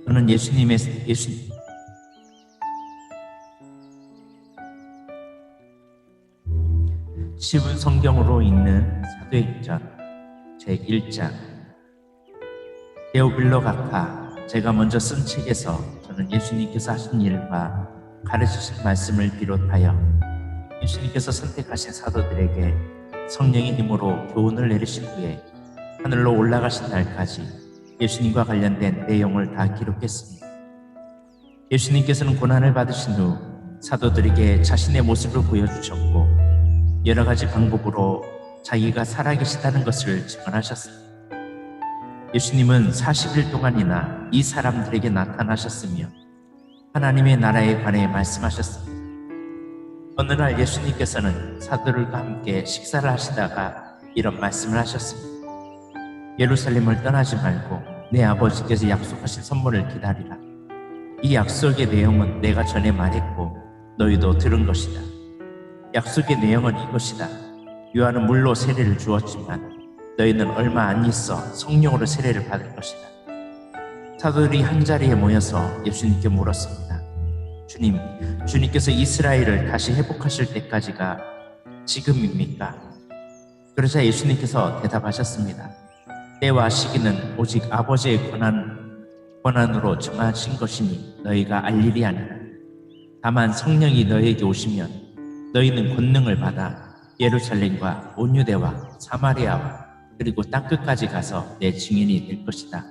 저는 시분 성경으로 있는 사도행전 제1장 데오빌로 각하, 제가 먼저 쓴 책에서 저는 예수님께서 하신 일과 가르치신 말씀을 비롯하여 예수님께서 선택하신 사도들에게 성령의 힘으로 교훈을 내리신 후에 하늘로 올라가신 날까지 예수님과 관련된 내용을 다 기록했습니다. 예수님께서는 고난을 받으신 후 사도들에게 자신의 모습을 보여주셨고 여러 가지 방법으로 자기가 살아계시다는 것을 증언하셨습니다. 예수님은 40일 동안이나 이 사람들에게 나타나셨으며 하나님의 나라에 관해 말씀하셨습니다. 어느 날 예수님께서는 사도들과 함께 식사를 하시다가 이런 말씀을 하셨습니다. 예루살렘을 떠나지 말고 내 아버지께서 약속하신 선물을 기다리라. 이 약속의 내용은 내가 전에 말했고 너희도 들은 것이다. 약속의 내용은 이것이다. 요한은 물로 세례를 주었지만 너희는 얼마 안 있어 성령으로 세례를 받을 것이다. 사도들이 한자리에 모여서 예수님께 물었습니다. 주님, 주님께서 이스라엘을 다시 회복하실 때까지가 지금입니까? 그러자 예수님께서 대답하셨습니다. 때와 시기는 오직 아버지의 권한으로 정하신 것이니 너희가 알 일이 아니라. 다만 성령이 너희에게 오시면 너희는 권능을 받아 예루살렘과 온 유대와 사마리아와 그리고 땅끝까지 가서 내 증인이 될 것이다.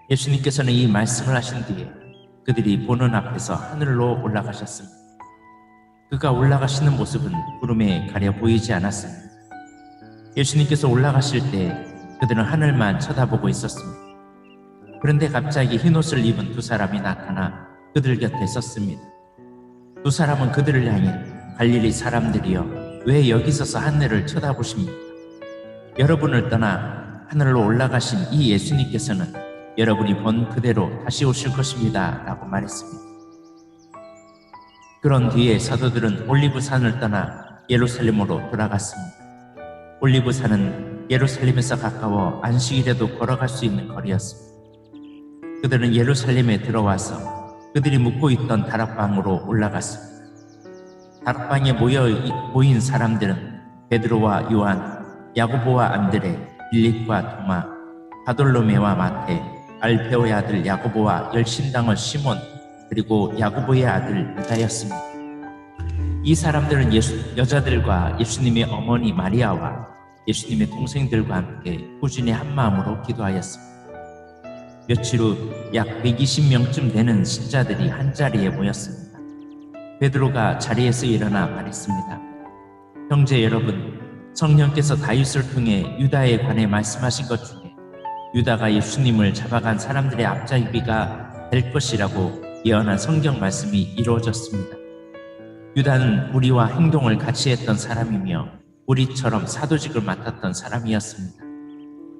예수님께서는 이 말씀을 하신 뒤에 그들이 보는 앞에서 하늘로 올라가셨습니다. 그가 올라가시는 모습은 구름에 가려 보이지 않았습니다. 예수님께서 올라가실 때 그들은 하늘만 쳐다보고 있었습니다. 그런데 갑자기 흰옷을 입은 두 사람이 나타나 그들 곁에 섰습니다. 두 사람은 그들을 향해 갈릴리 사람들이여, 왜 여기 서서 하늘을 쳐다보십니까? 여러분을 떠나 하늘로 올라가신 이 예수님께서는 여러분이 본 그대로 다시 오실 것입니다 라고 말했습니다. 그런 뒤에 사도들은 올리브산을 떠나 예루살렘으로 돌아갔습니다. 올리브산은 예루살렘에서 가까워 안식일에도 걸어갈 수 있는 거리였습니다. 그들은 예루살렘에 들어와서 그들이 묵고 있던 다락방으로 올라갔습니다. 다락방에 모인 사람들은 베드로와 요한, 야고보와 안드레, 빌립과 도마, 바돌로메와 마태, 알페오의 아들 야고보와 열심당원 시몬, 그리고 야고보의 아들 유다였습니다. 이 사람들은 여자들과 예수님의 어머니 마리아와 예수님의 동생들과 함께 꾸준히 한마음으로 기도하였습니다. 며칠 후 약 120명쯤 되는 신자들이 한자리에 모였습니다. 베드로가 자리에서 일어나 말했습니다. 형제 여러분, 성령께서 다윗을 통해 유다에 관해 말씀하신 것 중에 유다가 예수님을 잡아간 사람들의 앞잡이가 될 것이라고 예언한 성경 말씀이 이루어졌습니다. 유다는 우리와 행동을 같이 했던 사람이며 우리처럼 사도직을 맡았던 사람이었습니다.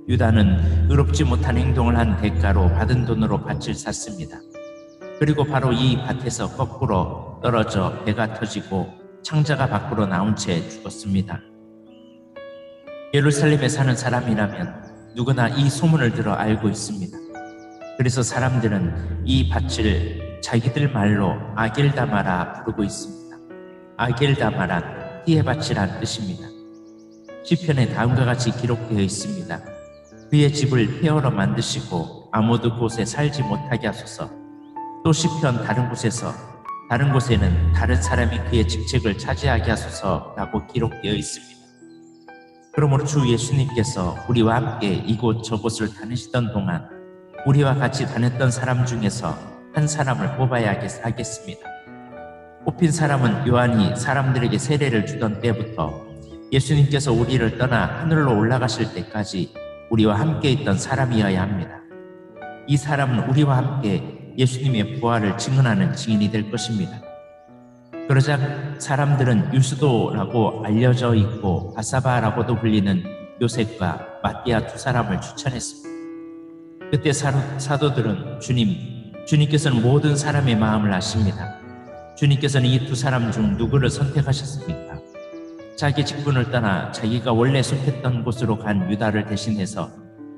유다는 의롭지 못한 행동을 한 대가로 받은 돈으로 밭을 샀습니다. 그리고 바로 이 밭에서 거꾸로 떨어져 배가 터지고 창자가 밖으로 나온 채 죽었습니다. 예루살렘에 사는 사람이라면 누구나 이 소문을 들어 알고 있습니다. 그래서 사람들은 이 밭을 자기들 말로 아겔다마라 부르고 있습니다. 아겔다마란 띠의 밭이란 뜻입니다. 시편에 다음과 같이 기록되어 있습니다. 그의 집을 폐허로 만드시고 아무도 곳에 살지 못하게 하소서. 또 시편 다른 곳에는 다른 사람이 그의 직책을 차지하게 하소서라고 기록되어 있습니다. 그러므로 주 예수님께서 우리와 함께 이곳 저곳을 다니시던 동안 우리와 같이 다녔던 사람 중에서 한 사람을 뽑아야 하겠습니다. 뽑힌 사람은 요한이 사람들에게 세례를 주던 때부터 예수님께서 우리를 떠나 하늘로 올라가실 때까지 우리와 함께 있던 사람이어야 합니다. 이 사람은 우리와 함께 예수님의 부활을 증언하는 증인이 될 것입니다. 그러자 사람들은 유스도라고 알려져 있고 바사바라고도 불리는 요셉과 마띠아 두 사람을 추천했습니다. 그때 사도들은 주님께서는 모든 사람의 마음을 아십니다. 주님께서는 이 두 사람 중 누구를 선택하셨습니까? 자기 직분을 떠나 자기가 원래 속했던 곳으로 간 유다를 대신해서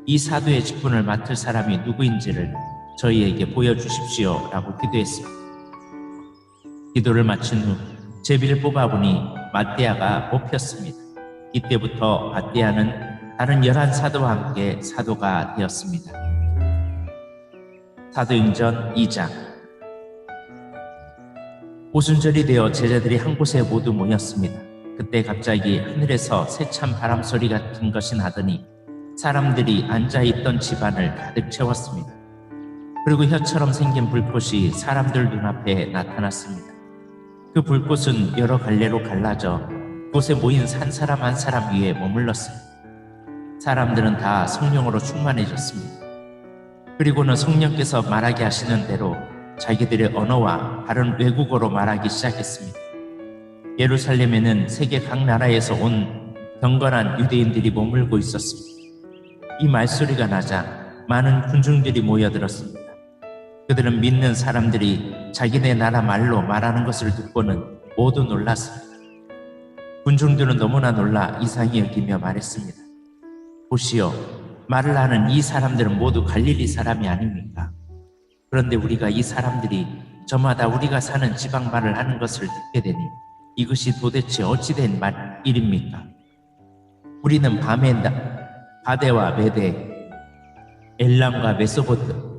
이 사도의 직분을 맡을 사람이 누구인지를 저희에게 보여주십시오 라고 기도했습니다. 기도를 마친 후 제비를 뽑아보니 ματ대아가 뽑혔습니다. 이때부터 mat대아는 다른 11사도와 함께 사도가 되었습니다. 사도행전 2장. 오순절이 되어 제자들이 한 곳에 모두 모였습니다. 그때 갑자기 하늘에서 세찬 바람 소리 같은 것이 나더니 사람들이 앉아있던 집안을 가득 채웠습니다. 그리고 혀처럼 생긴 불꽃이 사람들 눈앞에 나타났습니다. 그 불꽃은 여러 갈래로 갈라져 그곳에 모인 한 사람 한 사람 위에 머물렀습니다. 사람들은 다 성령으로 충만해졌습니다. 그리고는 성령께서 말하게 하시는 대로 자기들의 언어와 다른 외국어로 말하기 시작했습니다. 예루살렘에는 세계 각 나라에서 온 경건한 유대인들이 머물고 있었습니다. 이 말소리가 나자 많은 군중들이 모여들었습니다. 그들은 믿는 사람들이 자기네 나라 말로 말하는 것을 듣고는 모두 놀랐습니다. 군중들은 너무나 놀라 이상히 여기며 말했습니다. 보시오, 말을 하는 이 사람들은 모두 갈릴리 사람이 아닙니까? 그런데 우리가 이 사람들이 저마다 우리가 사는 지방 말을 하는 것을 듣게 되니 이것이 도대체 어찌된 일입니까? 우리는 바데와 메데, 엘람과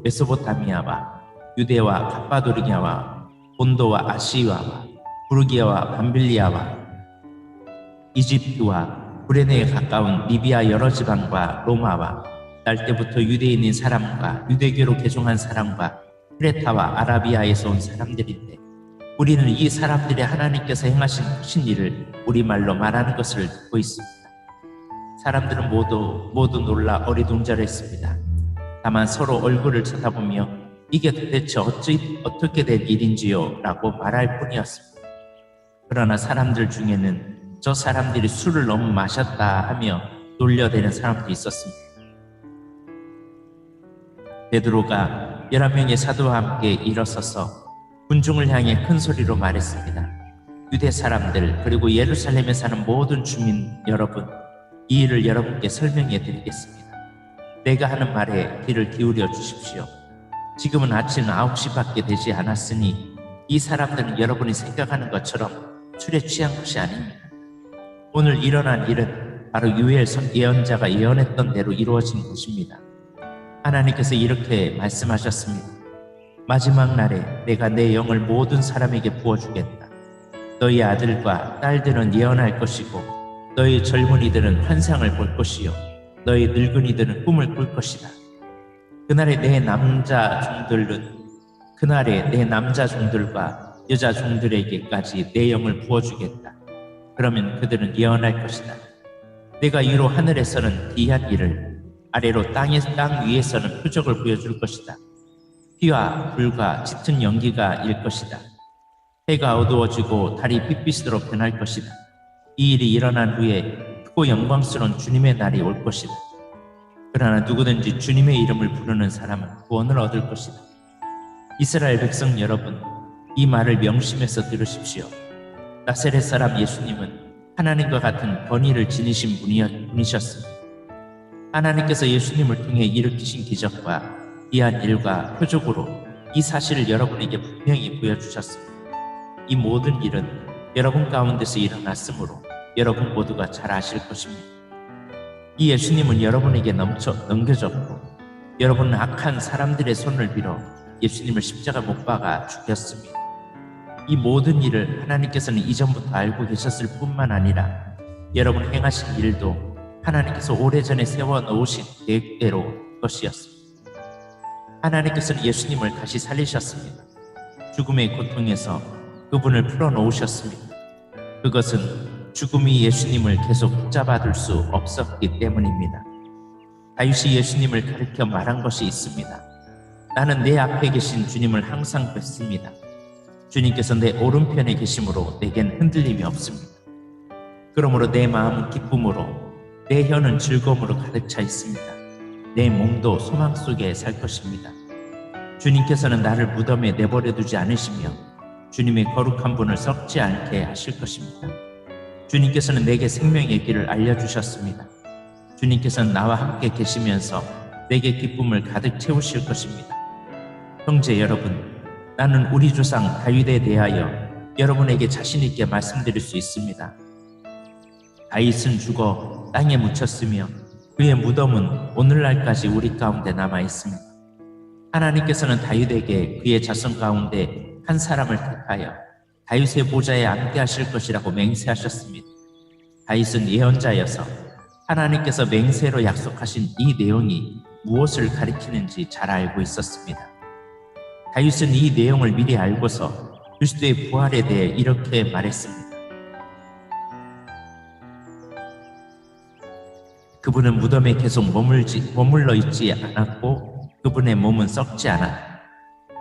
메소포타미아와 유대와 갑바도리아와 본도와 아시아와 부르기아와 밤빌리아와 이집트와 구레네에 가까운 리비아 여러 지방과 로마와 날 때부터 유대인인 사람과 유대교로 개종한 사람과 크레타와 아라비아에서 온 사람들인데 우리는 이 사람들이 하나님께서 행하신 크신 일을 우리말로 말하는 것을 듣고 있습니다. 사람들은 모두 놀라 어리둥절했습니다. 다만 서로 얼굴을 쳐다보며 이게 도대체 어떻게 된 일인지요? 라고 말할 뿐이었습니다. 그러나 사람들 중에는 저 사람들이 술을 너무 마셨다 하며 놀려대는 사람도 있었습니다. 베드로가 11명의 사도와 함께 일어서서 군중을 향해 큰 소리로 말했습니다. 유대 사람들 그리고 예루살렘에 사는 모든 주민 여러분, 이 일을 여러분께 설명해 드리겠습니다. 내가 하는 말에 귀를 기울여 주십시오. 지금은 아침 9시밖에 되지 않았으니 이 사람들은 여러분이 생각하는 것처럼 술에 취한 것이 아닙니다. 오늘 일어난 일은 바로 유엘 예언자가 예언했던 대로 이루어진 것입니다. 하나님께서 이렇게 말씀하셨습니다. 마지막 날에 내가 내 영을 모든 사람에게 부어주겠다. 너희 아들과 딸들은 예언할 것이고 너희 젊은이들은 환상을 볼 것이요 너희 늙은이들은 꿈을 꿀 것이다. 그날에 내 남자 종들과 여자 종들에게까지 내 영을 부어주겠다. 그러면 그들은 예언할 것이다. 내가 위로 하늘에서는 기이한 일을, 아래로 땅 위에서는 표적을 보여줄 것이다. 피와 불과 짙은 연기가 일 것이다. 해가 어두워지고 달이 빛빛으로 변할 것이다. 이 일이 일어난 후에 크고 영광스러운 주님의 날이 올 것이다. 그러나 누구든지 주님의 이름을 부르는 사람은 구원을 얻을 것이다. 이스라엘 백성 여러분, 이 말을 명심해서 들으십시오. 나사렛 사람 예수님은 하나님과 같은 권위를 지니신 분이셨습니다. 하나님께서 예수님을 통해 일으키신 기적과 귀한 일과 표적으로 이 사실을 여러분에게 분명히 보여주셨습니다. 이 모든 일은 여러분 가운데서 일어났으므로 여러분 모두가 잘 아실 것입니다. 이 예수님은 여러분에게 넘겨졌고 여러분은 악한 사람들의 손을 빌어 예수님을 십자가 못 박아 죽였습니다. 이 모든 일을 하나님께서는 이전부터 알고 계셨을 뿐만 아니라 여러분 행하신 일도 하나님께서 오래전에 세워놓으신 계획대로 것이었습니다. 하나님께서는 예수님을 다시 살리셨습니다. 죽음의 고통에서 그분을 풀어놓으셨습니다. 그것은 죽음이 예수님을 계속 붙잡아둘 수 없었기 때문입니다. 다윗이 예수님을 가리켜 말한 것이 있습니다. 나는 내 앞에 계신 주님을 항상 뵙습니다. 주님께서 내 오른편에 계심으로 내겐 흔들림이 없습니다. 그러므로 내 마음은 기쁨으로 내 혀는 즐거움으로 가득 차 있습니다. 내 몸도 소망 속에 살 것입니다. 주님께서는 나를 무덤에 내버려 두지 않으시며 주님의 거룩한 분을 썩지 않게 하실 것입니다. 주님께서는 내게 생명의 길을 알려주셨습니다. 주님께서는 나와 함께 계시면서 내게 기쁨을 가득 채우실 것입니다. 형제 여러분, 나는 우리 조상 다윗에 대하여 여러분에게 자신 있게 말씀드릴 수 있습니다. 다윗은 죽어 땅에 묻혔으며 그의 무덤은 오늘날까지 우리 가운데 남아 있습니다. 하나님께서는 다윗에게 그의 자손 가운데 한 사람을 택하여 다윗의 보좌에 앉게 하실 것이라고 맹세하셨습니다. 다윗은 예언자여서 하나님께서 맹세로 약속하신 이 내용이 무엇을 가리키는지 잘 알고 있었습니다. 다윗은 이 내용을 미리 알고서 그리스도의 부활에 대해 이렇게 말했습니다. 그분은 무덤에 계속 머물러 있지 않았고 그분의 몸은 썩지 않았다.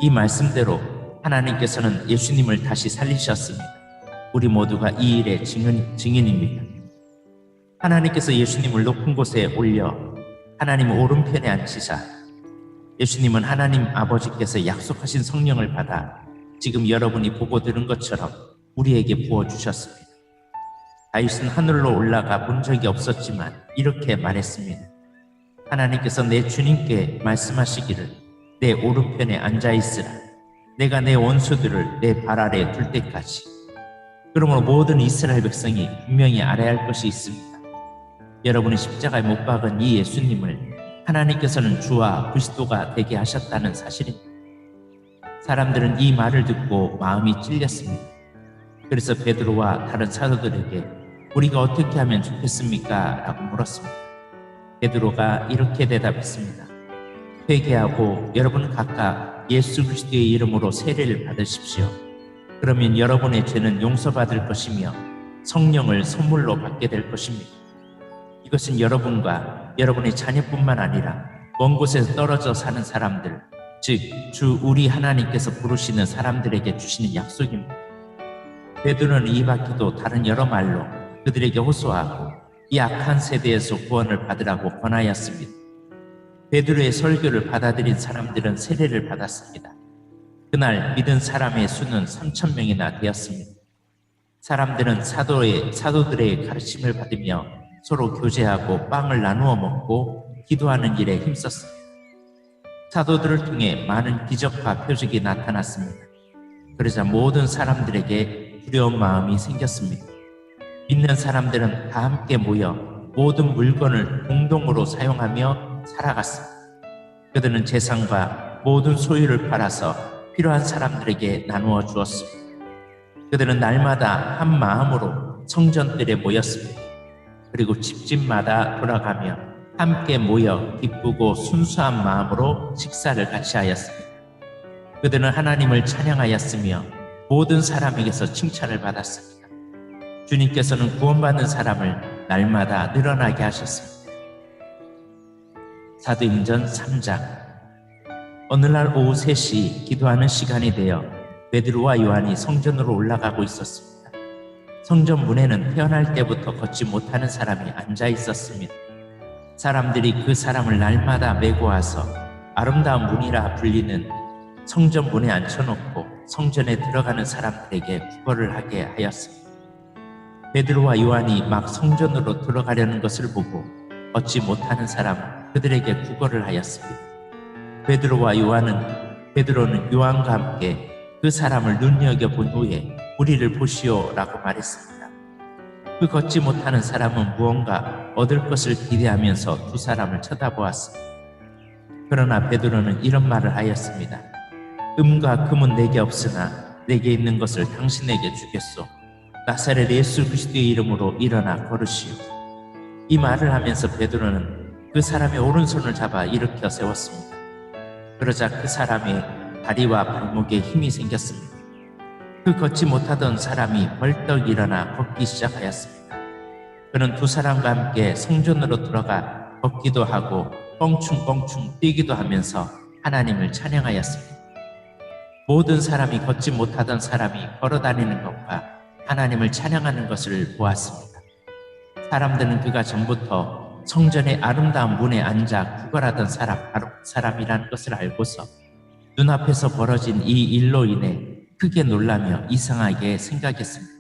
이 말씀대로 하나님께서는 예수님을 다시 살리셨습니다. 우리 모두가 이 일의 증인입니다. 하나님께서 예수님을 높은 곳에 올려 하나님 오른편에 앉히사 예수님은 하나님 아버지께서 약속하신 성령을 받아 지금 여러분이 보고 들은 것처럼 우리에게 부어주셨습니다. 다윗은 하늘로 올라가 본 적이 없었지만 이렇게 말했습니다. 하나님께서 내 주님께 말씀하시기를 내 오른편에 앉아있으라. 내가 내 원수들을 내 발 아래 둘 때까지. 그러므로 모든 이스라엘 백성이 분명히 알아야 할 것이 있습니다. 여러분이 십자가에 못 박은 이 예수님을 하나님께서는 주와 그리스도가 되게 하셨다는 사실입니다. 사람들은 이 말을 듣고 마음이 찔렸습니다. 그래서 베드로와 다른 사도들에게 우리가 어떻게 하면 좋겠습니까? 라고 물었습니다. 베드로가 이렇게 대답했습니다. 회개하고 여러분 각각 예수 그리스도의 이름으로 세례를 받으십시오. 그러면 여러분의 죄는 용서받을 것이며 성령을 선물로 받게 될 것입니다. 이것은 여러분과 여러분의 자녀뿐만 아니라 먼 곳에서 떨어져 사는 사람들, 즉 주 우리 하나님께서 부르시는 사람들에게 주시는 약속입니다. 베드로는 이 밖에도 다른 여러 말로 그들에게 호소하고 이 악한 세대에서 구원을 받으라고 권하였습니다. 베드로의 설교를 받아들인 사람들은 세례를 받았습니다. 그날 믿은 사람의 수는 3,000명이나 되었습니다. 사람들은 사도들의 가르침을 받으며 서로 교제하고 빵을 나누어 먹고 기도하는 일에 힘썼습니다. 사도들을 통해 많은 기적과 표적이 나타났습니다. 그러자 모든 사람들에게 두려운 마음이 생겼습니다. 믿는 사람들은 다 함께 모여 모든 물건을 공동으로 사용하며 살아갔습니다. 그들은 재산과 모든 소유를 팔아서 필요한 사람들에게 나누어 주었습니다. 그들은 날마다 한 마음으로 성전들에 모였습니다. 그리고 집집마다 돌아가며 함께 모여 기쁘고 순수한 마음으로 식사를 같이 하였습니다. 그들은 하나님을 찬양하였으며 모든 사람에게서 칭찬을 받았습니다. 주님께서는 구원받는 사람을 날마다 늘어나게 하셨습니다. 사도행전 3장. 어느 날 오후 3시 기도하는 시간이 되어 베드로와 요한이 성전으로 올라가고 있었습니다. 성전 문에는 태어날 때부터 걷지 못하는 사람이 앉아 있었습니다. 사람들이 그 사람을 날마다 메고 와서 아름다운 문이라 불리는 성전 문에 앉혀놓고 성전에 들어가는 사람들에게 구걸을 하게 하였습니다. 베드로와 요한이 막 성전으로 들어가려는 것을 보고 걷지 못하는 사람은 그들에게 구걸을 하였습니다. 베드로는 요한과 함께 그 사람을 눈여겨본 후에 우리를 보시오라고 말했습니다. 그 걷지 못하는 사람은 무언가 얻을 것을 기대하면서 두 사람을 쳐다보았습니다. 그러나 베드로는 이런 말을 하였습니다. 금과 금은 내게 없으나 내게 있는 것을 당신에게 주겠소. 나사렛 예수 그리스도의 이름으로 일어나 걸으시오. 이 말을 하면서 베드로는 그 사람의 오른손을 잡아 일으켜 세웠습니다. 그러자 그 사람의 다리와 발목에 힘이 생겼습니다. 그 걷지 못하던 사람이 벌떡 일어나 걷기 시작하였습니다. 그는 두 사람과 함께 성전으로 들어가 걷기도 하고 껑충껑충 뛰기도 하면서 하나님을 찬양하였습니다. 모든 사람이 걷지 못하던 사람이 걸어다니는 것과 하나님을 찬양하는 것을 보았습니다. 사람들은 그가 전부터 성전의 아름다운 문에 앉아 구걸하던 사람이라는 것을 알고서 눈앞에서 벌어진 이 일로 인해 크게 놀라며 이상하게 생각했습니다.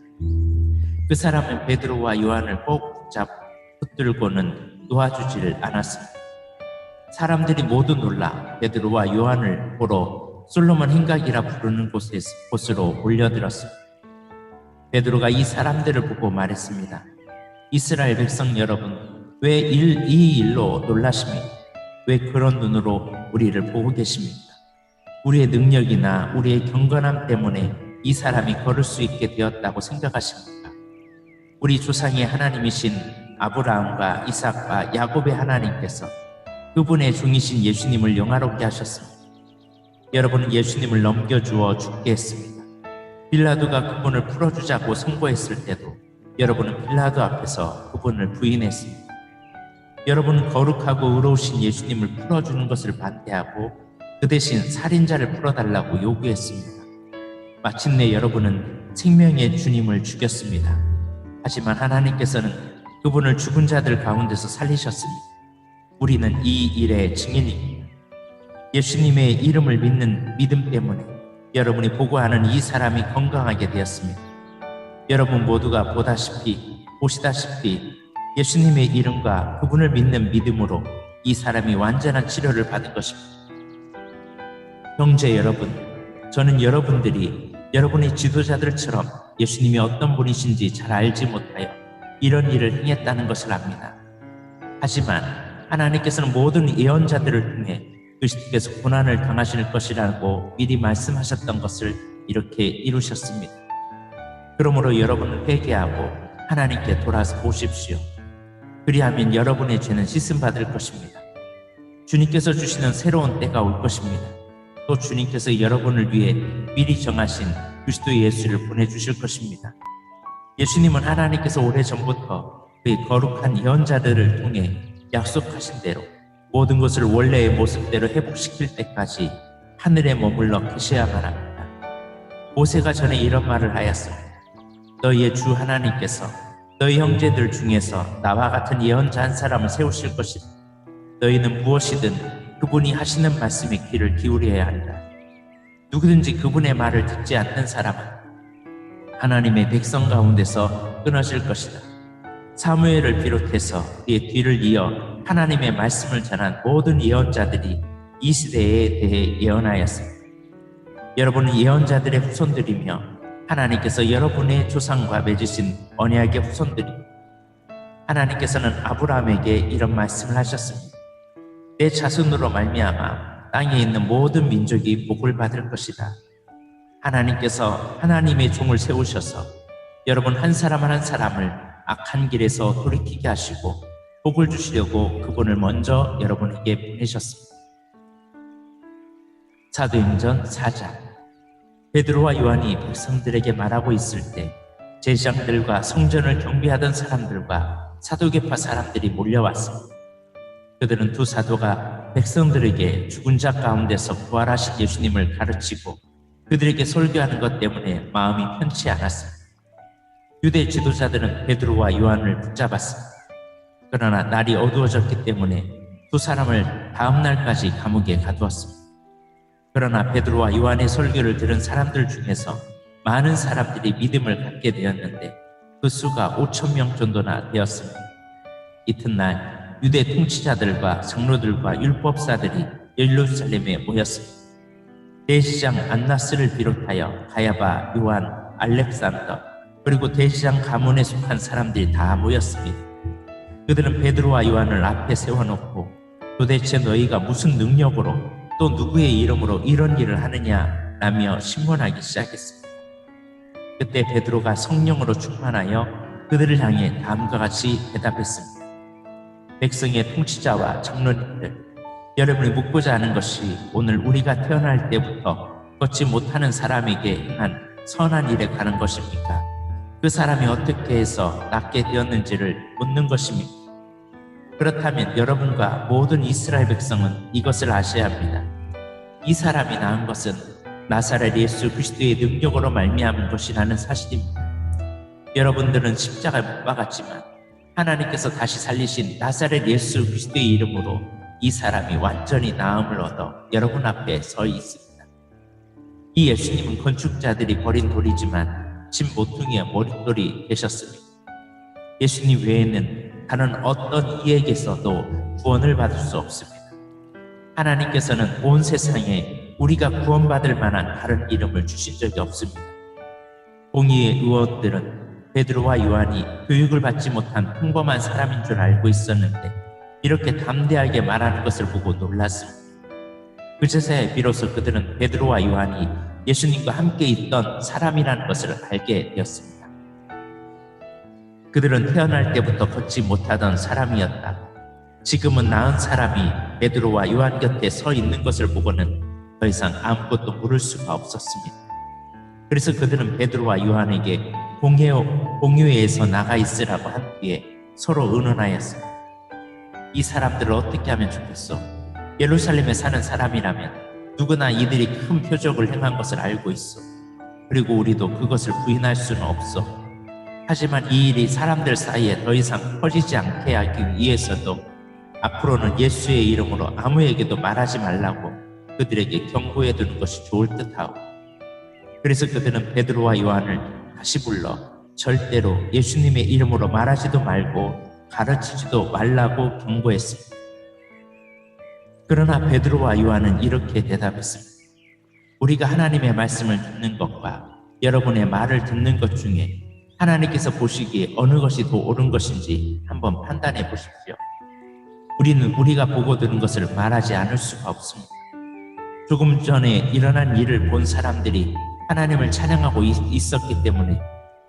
그 사람은 베드로와 요한을 꼭 붙들고는 놓아주지를 않았습니다. 사람들이 모두 놀라 베드로와 요한을 보러 솔로몬 행각이라 부르는 곳으로 몰려들었습니다. 베드로가 이 사람들을 보고 말했습니다. 이스라엘 백성 여러분, 왜 이 일로 놀라십니까? 왜 그런 눈으로 우리를 보고 계십니까? 우리의 능력이나 우리의 경건함 때문에 이 사람이 걸을 수 있게 되었다고 생각하십니까? 우리 조상의 하나님이신 아브라함과 이삭과 야곱의 하나님께서 그분의 종이신 예수님을 영화롭게 하셨습니다. 여러분은 예수님을 넘겨주어 죽게 했습니다. 빌라도가 그분을 풀어주자고 선고했을 때도 여러분은 빌라도 앞에서 그분을 부인했습니다. 여러분은 거룩하고 의로우신 예수님을 풀어주는 것을 반대하고 그 대신 살인자를 풀어달라고 요구했습니다. 마침내 여러분은 생명의 주님을 죽였습니다. 하지만 하나님께서는 그분을 죽은 자들 가운데서 살리셨습니다. 우리는 이 일의 증인입니다. 예수님의 이름을 믿는 믿음 때문에 여러분이 보고하는 이 사람이 건강하게 되었습니다. 여러분 모두가 보시다시피 예수님의 이름과 그분을 믿는 믿음으로 이 사람이 완전한 치료를 받은 것입니다. 형제 여러분, 저는 여러분들이 여러분의 지도자들처럼 예수님이 어떤 분이신지 잘 알지 못하여 이런 일을 행했다는 것을 압니다. 하지만 하나님께서는 모든 예언자들을 통해 그리스도께서 고난을 당하실 것이라고 미리 말씀하셨던 것을 이렇게 이루셨습니다. 그러므로 여러분은 회개하고 하나님께 돌아서 오십시오. 그리하면 여러분의 죄는 씻음받을 것입니다. 주님께서 주시는 새로운 때가 올 것입니다. 또 주님께서 여러분을 위해 미리 정하신 그리스도 예수를 보내주실 것입니다. 예수님은 하나님께서 오래전부터 그의 거룩한 예언자들을 통해 약속하신 대로 모든 것을 원래의 모습대로 회복시킬 때까지 하늘에 머물러 계셔야만 합니다. 모세가 전에 이런 말을 하였습니다. 너희의 주 하나님께서 너희 형제들 중에서 나와 같은 예언자 한 사람을 세우실 것이다. 너희는 무엇이든 그분이 하시는 말씀에 귀를 기울여야 한다. 누구든지 그분의 말을 듣지 않는 사람은 하나님의 백성 가운데서 끊어질 것이다. 사무엘을 비롯해서 그의 뒤를 이어 하나님의 말씀을 전한 모든 예언자들이 이 시대에 대해 예언하였습니다. 여러분은 예언자들의 후손들이며 하나님께서 여러분의 조상과 맺으신 언약의 후손들입니다. 하나님께서는 아브라함에게 이런 말씀을 하셨습니다. 내 자손으로 말미암아 땅에 있는 모든 민족이 복을 받을 것이다. 하나님께서 하나님의 종을 세우셔서 여러분 한 사람 한 사람을 악한 길에서 돌이키게 하시고 복을 주시려고 그분을 먼저 여러분에게 보내셨습니다. 사도행전 4장. 베드로와 요한이 백성들에게 말하고 있을 때 제사장들과 성전을 경비하던 사람들과 사두개파 사람들이 몰려왔습니다. 그들은 두 사도가 백성들에게 죽은 자 가운데서 부활하신 예수님을 가르치고 그들에게 설교하는 것 때문에 마음이 편치 않았습니다. 유대 지도자들은 베드로와 요한을 붙잡았습니다. 그러나 날이 어두워졌기 때문에 두 사람을 다음 날까지 감옥에 가두었습니다. 그러나 베드로와 요한의 설교를 들은 사람들 중에서 많은 사람들이 믿음을 갖게 되었는데 그 수가 5,000명 정도나 되었습니다. 이튿날 유대 통치자들과 장로들과 율법사들이 예루살렘에 모였습니다. 대제사장 안나스를 비롯하여 가야바, 요한, 알렉산더 그리고 대제사장 가문에 속한 사람들이 다 모였습니다. 그들은 베드로와 요한을 앞에 세워놓고 도대체 너희가 무슨 능력으로 또 누구의 이름으로 이런 일을 하느냐라며 신문하기 시작했습니다. 그때 베드로가 성령으로 충만하여 그들을 향해 다음과 같이 대답했습니다. 백성의 통치자와 장로님들, 여러분이 묻고자 하는 것이 오늘 우리가 태어날 때부터 걷지 못하는 사람에게 행한 선한 일에 가는 것입니까? 그 사람이 어떻게 해서 낫게 되었는지를 묻는 것입니까? 그렇다면 여러분과 모든 이스라엘 백성은 이것을 아셔야 합니다. 이 사람이 낳은 것은 나사렛 예수 그리스도의 능력으로 말미암은 것이라는 사실입니다. 여러분들은 십자가에 못 박았지만 하나님께서 다시 살리신 나사렛 예수 그리스도의 이름으로 이 사람이 완전히 나음을 얻어 여러분 앞에 서 있습니다. 이 예수님은 건축자들이 버린 돌이지만 진 모퉁이의 머릿돌이 되셨습니다. 예수님 외에는 다른 어떤 이에게서도 구원을 받을 수 없습니다. 하나님께서는 온 세상에 우리가 구원받을 만한 다른 이름을 주신 적이 없습니다. 공의의 의원들은 베드로와 요한이 교육을 받지 못한 평범한 사람인 줄 알고 있었는데 이렇게 담대하게 말하는 것을 보고 놀랐습니다. 그제서야 비로소 그들은 베드로와 요한이 예수님과 함께 있던 사람이라는 것을 알게 되었습니다. 그들은 태어날 때부터 걷지 못하던 사람이었다. 지금은 나은 사람이 베드로와 요한 곁에 서 있는 것을 보고는 더 이상 아무것도 물을 수가 없었습니다. 그래서 그들은 베드로와 요한에게 공회에서 나가 있으라고 한 뒤에 서로 의논하였습니다. 이 사람들을 어떻게 하면 좋겠소? 예루살렘에 사는 사람이라면 누구나 이들이 큰 표적을 행한 것을 알고 있어. 그리고 우리도 그것을 부인할 수는 없어. 하지만 이 일이 사람들 사이에 더 이상 퍼지지 않게 하기 위해서도 앞으로는 예수의 이름으로 아무에게도 말하지 말라고 그들에게 경고해 두는 것이 좋을 듯하오. 그래서 그들은 베드로와 요한을 다시 불러 절대로 예수님의 이름으로 말하지도 말고 가르치지도 말라고 경고했습니다. 그러나 베드로와 요한은 이렇게 대답했습니다. 우리가 하나님의 말씀을 듣는 것과 여러분의 말을 듣는 것 중에 하나님께서 보시기에 어느 것이 더 옳은 것인지 한번 판단해 보십시오. 우리는 우리가 보고 들은 것을 말하지 않을 수가 없습니다. 조금 전에 일어난 일을 본 사람들이 하나님을 찬양하고 있었기 때문에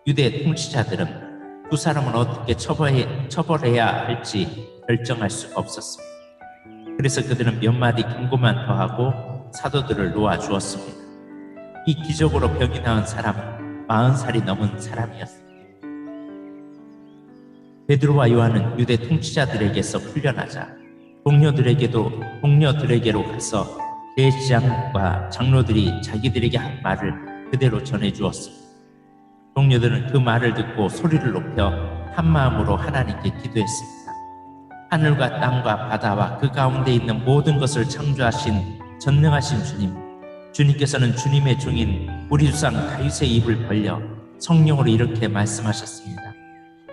유대 통치자들은 두 사람을 어떻게 처벌해야 할지 결정할 수가 없었습니다. 그래서 그들은 몇 마디 경고만 더하고 사도들을 놓아주었습니다. 이 기적으로 병이 나은 사람은 40살이 넘은 사람이었습니다. 베드로와 요한은 유대 통치자들에게서 풀려나자 동료들에게로 가서 대제사장과 장로들이 자기들에게 한 말을 그대로 전해주었습니다. 동료들은 그 말을 듣고 소리를 높여 한 마음으로 하나님께 기도했습니다. 하늘과 땅과 바다와 그 가운데 있는 모든 것을 창조하신 전능하신 주님, 주님께서는 주님의 종인 우리 조상 다윗의 입을 벌려 성령으로 이렇게 말씀하셨습니다.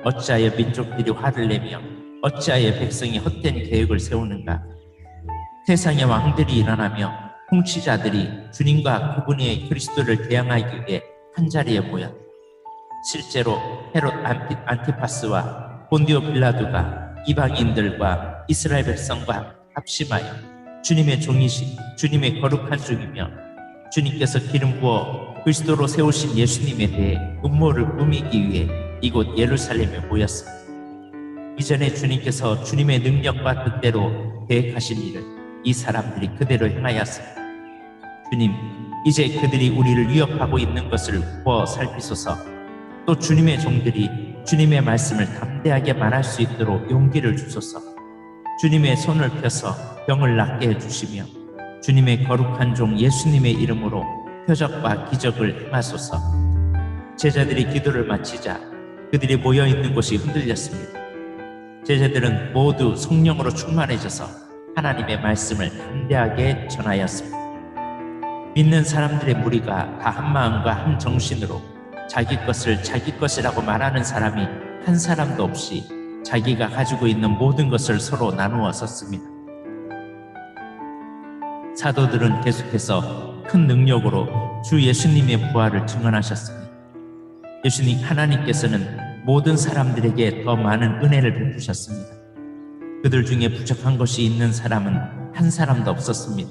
어찌하여 민족들이 화를 내며 어찌하여 백성이 헛된 계획을 세우는가? 세상의 왕들이 일어나며 통치자들이 주님과 그분의 그리스도를 대항하기 위해 한자리에 모였다. 실제로 헤롯 안티파스와 본디오 빌라도가 이방인들과 이스라엘 백성과 합심하여 주님의 종이신 주님의 거룩한 종이며 주님께서 기름 부어 그리스도로 세우신 예수님에 대해 음모를 꾸미기 위해 이곳 예루살렘에 모였습니다. 이전에 주님께서 주님의 능력과 뜻대로 계획하신 일을 이 사람들이 그대로 행하였습니다. 주님, 이제 그들이 우리를 위협하고 있는 것을 보아 살피소서. 또 주님의 종들이 주님의 말씀을 담대하게 말할 수 있도록 용기를 주소서. 주님의 손을 펴서 병을 낫게 해주시며 주님의 거룩한 종 예수님의 이름으로 표적과 기적을 행하소서. 제자들이 기도를 마치자 그들이 모여있는 곳이 흔들렸습니다. 제자들은 모두 성령으로 충만해져서 하나님의 말씀을 담대하게 전하였습니다. 믿는 사람들의 무리가 다 한 마음과 한 정신으로 자기 것을 자기 것이라고 말하는 사람이 한 사람도 없이 자기가 가지고 있는 모든 것을 서로 나누어 썼습니다. 사도들은 계속해서 큰 능력으로 주 예수님의 부활을 증언하셨습니다. 예수님 하나님께서는 모든 사람들에게 더 많은 은혜를 베푸셨습니다. 그들 중에 부족한 것이 있는 사람은 한 사람도 없었습니다.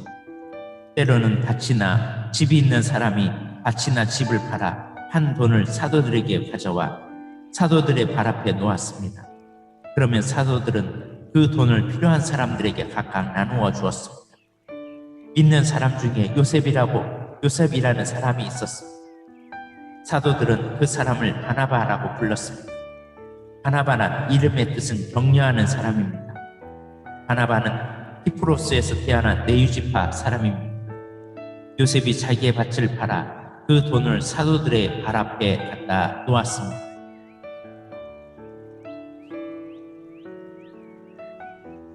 때로는 밭이나 집이 있는 사람이 밭이나 집을 팔아 한 돈을 사도들에게 가져와 사도들의 발 앞에 놓았습니다. 그러면 사도들은 그 돈을 필요한 사람들에게 각각 나누어 주었습니다. 믿는 사람 중에 요셉이라는 사람이 있었습니다. 사도들은 그 사람을 바나바라고 불렀습니다. 바나바는 이름의 뜻은 격려하는 사람입니다. 바나바는 키프로스에서 태어난 네유지파 사람입니다. 요셉이 자기의 밭을 팔아 그 돈을 사도들의 발 앞에 갖다 놓았습니다.